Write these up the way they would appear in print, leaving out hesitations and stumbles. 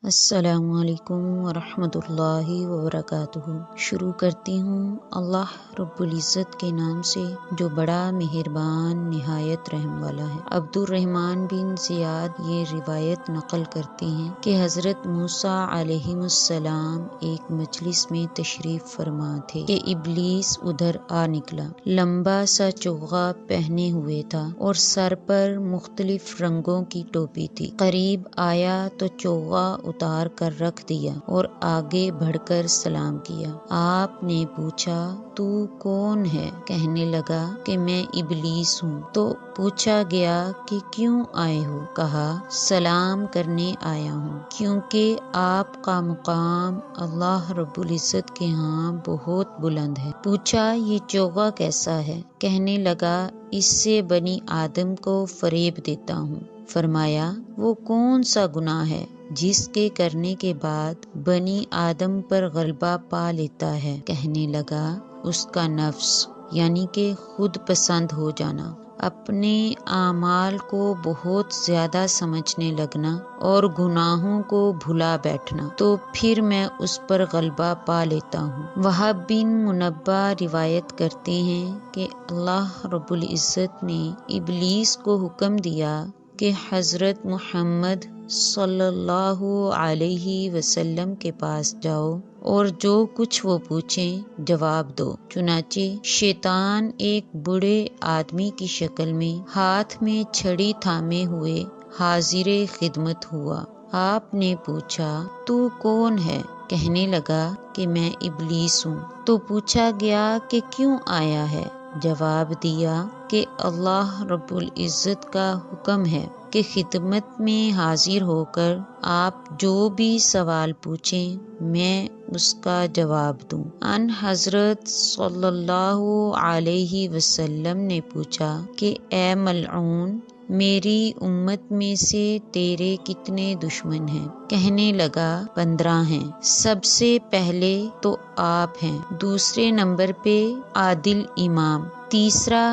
السلام علیکم ورحمۃ اللہ وبرکاتہ۔ شروع کرتی ہوں اللہ رب العزت کے نام سے جو بڑا مہربان نہایت رحم والا ہے۔ عبد الرحمن بن زیاد یہ روایت نقل کرتے ہیں کہ حضرت موسیٰ علیہ السلام ایک مجلس میں تشریف فرما تھے کہ ابلیس ادھر آ نکلا۔ لمبا سا چوغا پہنے ہوئے تھا اور سر پر مختلف رنگوں کی ٹوپی تھی۔ قریب آیا تو چوغا اتار کر رکھ دیا اور آگے بڑھ کر سلام کیا۔ آپ نے پوچھا تو کون ہے؟ کہنے لگا کہ میں ابلیس ہوں۔ تو پوچھا گیا کہ کیوں آئے ہو؟ کہا سلام کرنے آیا ہوں کیونکہ آپ کا مقام اللہ رب العزت کے ہاں بہت بلند ہے۔ پوچھا یہ چوغا کیسا ہے؟ کہنے لگا اس سے بنی آدم کو فریب دیتا ہوں۔ فرمایا وہ کون سا گناہ ہے جس کے کرنے کے بعد بنی آدم پر غلبہ پا لیتا ہے؟ کہنے لگا اس کا نفس، یعنی کہ خود پسند ہو جانا، اپنے اعمال کو بہت زیادہ سمجھنے لگنا اور گناہوں کو بھلا بیٹھنا، تو پھر میں اس پر غلبہ پا لیتا ہوں۔ وہب بن منبہ روایت کرتے ہیں کہ اللہ رب العزت نے ابلیس کو حکم دیا کہ حضرت محمد صلی اللہ علیہ وسلم کے پاس جاؤ اور جو کچھ وہ پوچھیں جواب دو۔ چنانچہ شیطان ایک بوڑھے آدمی کی شکل میں ہاتھ میں چھڑی تھامے ہوئے حاضر خدمت ہوا۔ آپ نے پوچھا تو کون ہے؟ کہنے لگا کہ میں ابلیس ہوں۔ تو پوچھا گیا کہ کیوں آیا ہے؟ جواب دیا کہ اللہ رب العزت کا حکم ہے کہ خدمت میں حاضر ہو کر آپ جو بھی سوال پوچھیں میں اس کا جواب دوں۔ ان حضرت صلی اللہ علیہ وسلم نے پوچھا کہ اے ملعون، میری امت میں سے تیرے کتنے دشمن ہیں؟ کہنے لگا 15 ہیں۔ سب سے پہلے تو آپ ہیں، دوسرے نمبر پہ عادل امام، تیسرا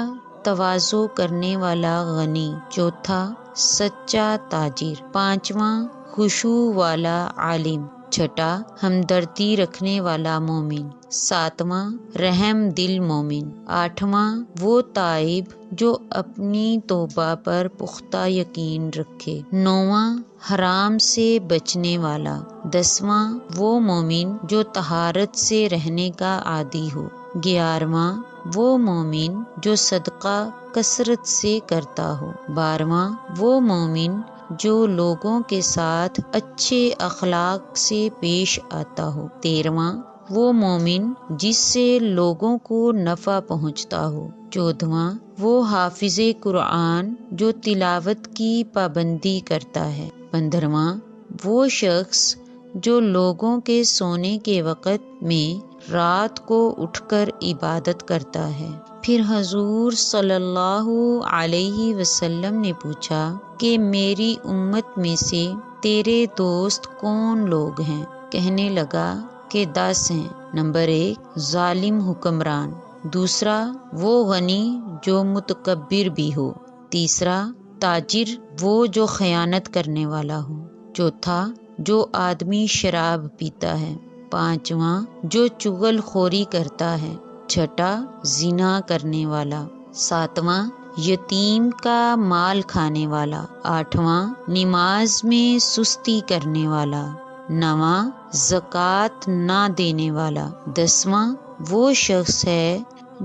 تواضع کرنے والا غنی، چوتھا سچا تاجر، پانچواں خشوع والا عالم، چھٹا ہمدردی رکھنے والا مومن، ساتواں رحم دل مومن، آٹھواں وہ تائب جو اپنی توبہ پر پختہ یقین رکھے، نوواں حرام سے بچنے والا، 10واں وہ مومن جو طہارت سے رہنے کا عادی ہو، 11واں وہ مومن جو صدقہ کثرت سے کرتا ہو، 12واں وہ مومن جو لوگوں کے ساتھ اچھے اخلاق سے پیش آتا ہو، 13واں وہ مومن جس سے لوگوں کو نفع پہنچتا ہو، 14واں وہ حافظ قرآن جو تلاوت کی پابندی کرتا ہے، 15واں وہ شخص جو لوگوں کے سونے کے وقت میں رات کو اٹھ کر عبادت کرتا ہے۔ پھر حضور صلی اللہ علیہ وسلم نے پوچھا کہ میری امت میں سے تیرے دوست کون لوگ ہیں؟ کہنے لگا کہ 10 ہیں۔ نمبر 1 ظالم حکمران، دوسرا وہ غنی جو متکبر بھی ہو، تیسرا تاجر وہ جو خیانت کرنے والا ہو، چوتھا جو آدمی شراب پیتا ہے، پانچواں جو چغل خوری کرتا ہے، چھٹا زنا کرنے والا، ساتواں یتیم کا مال کھانے والا، آٹھواں نماز میں سستی کرنے والا، نواں زکوٰۃ نہ دینے والا، 10واں وہ شخص ہے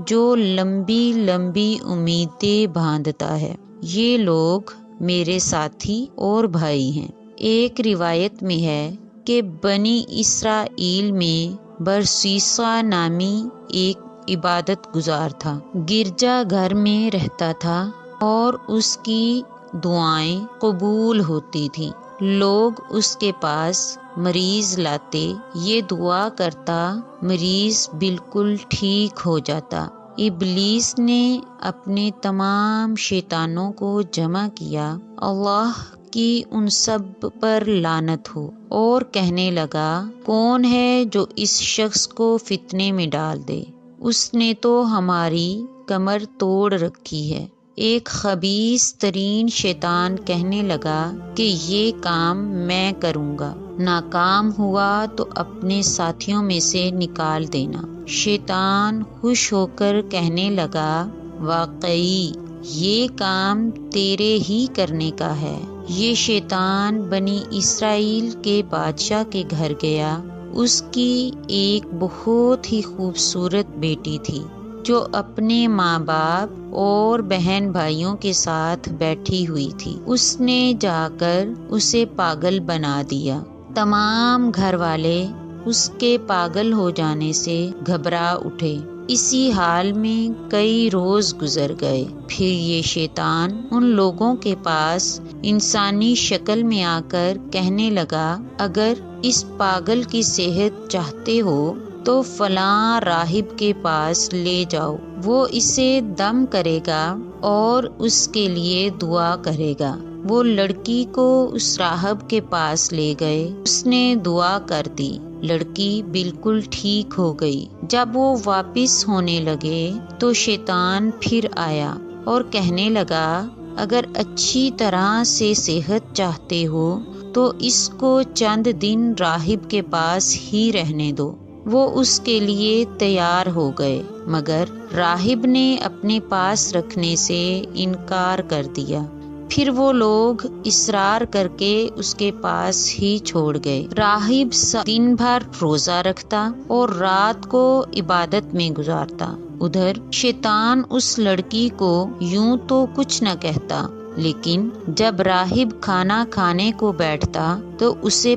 جو لمبی لمبی امیدیں باندھتا ہے۔ یہ لوگ میرے ساتھی اور بھائی ہیں۔ ایک روایت میں ہے کہ بنی اسرائیل میں برسیسا نامی ایک عبادت گزار تھا، گرجا گھر میں رہتا تھا اور اس کی دعائیں قبول ہوتی تھیں۔ لوگ اس کے پاس مریض لاتے، یہ دعا کرتا، مریض بالکل ٹھیک ہو جاتا۔ ابلیس نے اپنے تمام شیطانوں کو جمع کیا، اللہ کی ان سب پر لعنت ہو، اور کہنے لگا کون ہے جو اس شخص کو فتنے میں ڈال دے؟ اس نے تو ہماری کمر توڑ رکھی ہے۔ ایک خبیث ترین شیطان کہنے لگا کہ یہ کام میں کروں گا۔ ناکام ہوا تو اپنے ساتھیوں میں سے نکال دینا۔ شیطان خوش ہو کر کہنے لگا، واقعی یہ کام تیرے ہی کرنے کا ہے۔ یہ شیطان بنی اسرائیل کے بادشاہ کے گھر گیا۔ اس کی ایک بہت ہی خوبصورت بیٹی تھی جو اپنے ماں باپ اور بہن بھائیوں کے ساتھ بیٹھی ہوئی تھی۔ اس نے جا کر اسے پاگل بنا دیا۔ تمام گھر والے اس کے پاگل ہو جانے سے گھبرا اٹھے۔ اسی حال میں کئی روز گزر گئے۔ پھر یہ شیطان ان لوگوں کے پاس انسانی شکل میں آ کر کہنے لگا، اگر اس پاگل کی صحت چاہتے ہو تو فلاں راہب کے پاس لے جاؤ، وہ اسے دم کرے گا اور اس کے لیے دعا کرے گا۔ وہ لڑکی کو اس راہب کے پاس لے گئے۔ اس نے دعا کر دی، لڑکی بالکل ٹھیک ہو گئی۔ جب وہ واپس ہونے لگے تو شیطان پھر آیا اور کہنے لگا، اگر اچھی طرح سے صحت چاہتے ہو تو اس کو چند دن راہب کے پاس ہی رہنے دو۔ وہ اس کے لیے تیار ہو گئے، مگر راہب نے اپنے پاس رکھنے سے انکار کر دیا۔ پھر وہ لوگ اصرار کر کے اس کے پاس ہی چھوڑ گئے۔ راہب دن بھر روزہ رکھتا اور رات کو عبادت میں گزارتا۔ ادھر شیطان اس لڑکی کو یوں تو کچھ نہ کہتا، لیکن جب راہب کھانا کھانے کو بیٹھتا تو اسے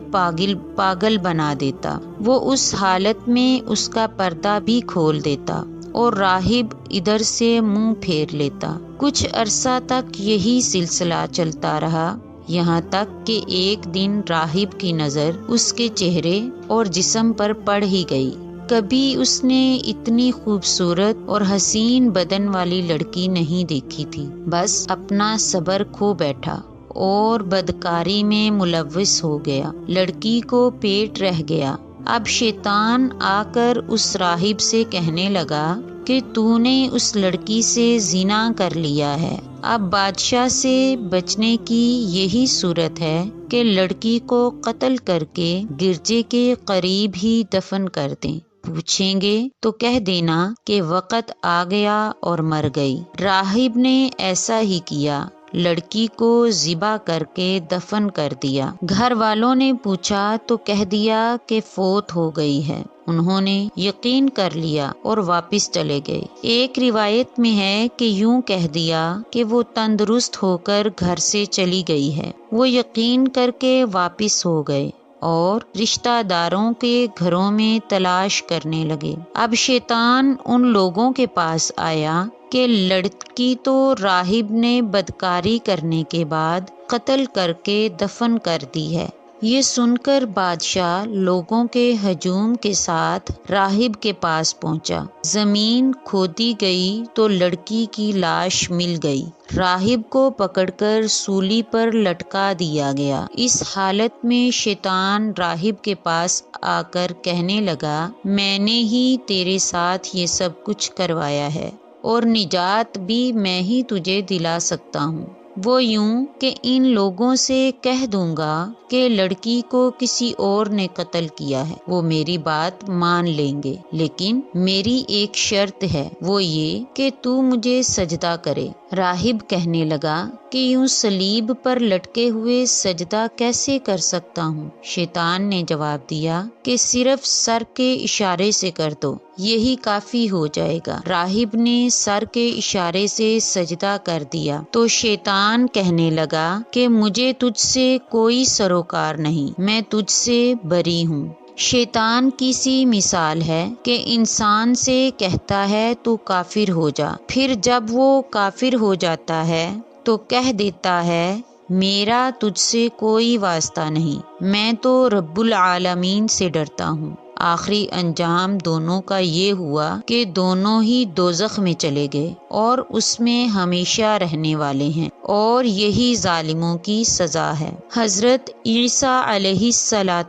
پاگل بنا دیتا۔ وہ اس حالت میں اس کا پردہ بھی کھول دیتا اور راہب ادھر سے منہ پھیر لیتا۔ کچھ عرصہ تک یہی سلسلہ چلتا رہا، یہاں تک کہ ایک دن راہب کی نظر اس کے چہرے اور جسم پر پڑ ہی گئی۔ کبھی اس نے اتنی خوبصورت اور حسین بدن والی لڑکی نہیں دیکھی تھی۔ بس اپنا صبر کھو بیٹھا اور بدکاری میں ملوث ہو گیا۔ لڑکی کو پیٹ رہ گیا۔ اب شیطان آ کر اس راہب سے کہنے لگا کہ تو نے اس لڑکی سے زنا کر لیا ہے۔ اب بادشاہ سے بچنے کی یہی صورت ہے کہ لڑکی کو قتل کر کے گرجے کے قریب ہی دفن کر دیں۔ پوچھیں گے تو کہہ دینا کہ وقت آ گیا اور مر گئی۔ راہب نے ایسا ہی کیا، لڑکی کو ذبح کر کے دفن کر دیا۔ گھر والوں نے پوچھا تو کہہ دیا کہ فوت ہو گئی ہے۔ انہوں نے یقین کر لیا اور واپس چلے گئے۔ ایک روایت میں ہے کہ یوں کہہ دیا کہ وہ تندرست ہو کر گھر سے چلی گئی ہے۔ وہ یقین کر کے واپس ہو گئے اور رشتہ داروں کے گھروں میں تلاش کرنے لگے۔ اب شیطان ان لوگوں کے پاس آیا کہ لڑکی تو راہب نے بدکاری کرنے کے بعد قتل کر کے دفن کر دی ہے۔ یہ سن کر بادشاہ لوگوں کے ہجوم کے ساتھ راہب کے پاس پہنچا۔ زمین کھودی گئی تو لڑکی کی لاش مل گئی۔ راہب کو پکڑ کر سولی پر لٹکا دیا گیا۔ اس حالت میں شیطان راہب کے پاس آ کر کہنے لگا، میں نے ہی تیرے ساتھ یہ سب کچھ کروایا ہے اور نجات بھی میں ہی تجھے دلا سکتا ہوں۔ وہ یوں کہ ان لوگوں سے کہہ دوں گا کہ لڑکی کو کسی اور نے قتل کیا ہے، وہ میری بات مان لیں گے، لیکن میری ایک شرط ہے، وہ یہ کہ تو مجھے سجدہ کرے۔ راہب کہنے لگا کہ یوں صلیب پر لٹکے ہوئے سجدہ کیسے کر سکتا ہوں؟ شیطان نے جواب دیا کہ صرف سر کے اشارے سے کر دو، یہی کافی ہو جائے گا۔ راہب نے سر کے اشارے سے سجدہ کر دیا تو شیطان کہنے لگا کہ مجھے تجھ سے کوئی سروکار نہیں، میں تجھ سے بری ہوں۔ شیطان کی سی مثال ہے کہ انسان سے کہتا ہے تو کافر ہو جا، پھر جب وہ کافر ہو جاتا ہے تو کہہ دیتا ہے میرا تجھ سے کوئی واسطہ نہیں، میں تو رب العالمین سے ڈرتا ہوں۔ آخری انجام دونوں کا یہ ہوا کہ دونوں ہی دوزخ میں چلے گئے اور اس میں ہمیشہ رہنے والے ہیں، اور یہی ظالموں کی سزا ہے۔ حضرت عیسیٰ علیہ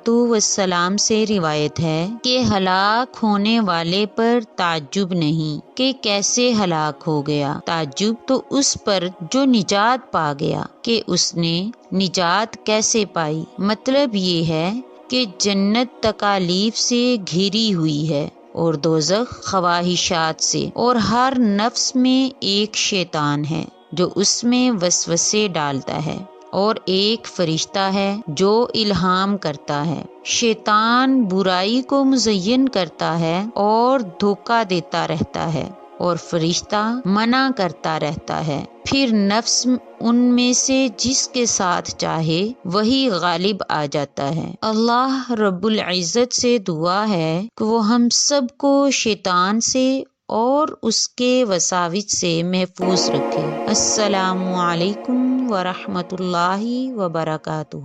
السلام سے روایت ہے کہ ہلاک ہونے والے پر تعجب نہیں کہ کیسے ہلاک ہو گیا، تعجب تو اس پر جو نجات پا گیا کہ اس نے نجات کیسے پائی۔ مطلب یہ ہے کہ جنت تکالیف سے گھری ہوئی ہے اور دوزخ خواہشات سے، اور ہر نفس میں ایک شیطان ہے جو اس میں وسوسے ڈالتا ہے، اور ایک فرشتہ ہے جو الہام کرتا ہے۔ شیطان برائی کو مزین کرتا ہے اور دھوکہ دیتا رہتا ہے، اور فرشتہ منع کرتا رہتا ہے۔ پھر نفس ان میں سے جس کے ساتھ چاہے وہی غالب آ جاتا ہے۔ اللہ رب العزت سے دعا ہے کہ وہ ہم سب کو شیطان سے اور اس کے وساوس سے محفوظ رکھے۔ السلام علیکم ورحمۃ اللہ وبرکاتہ۔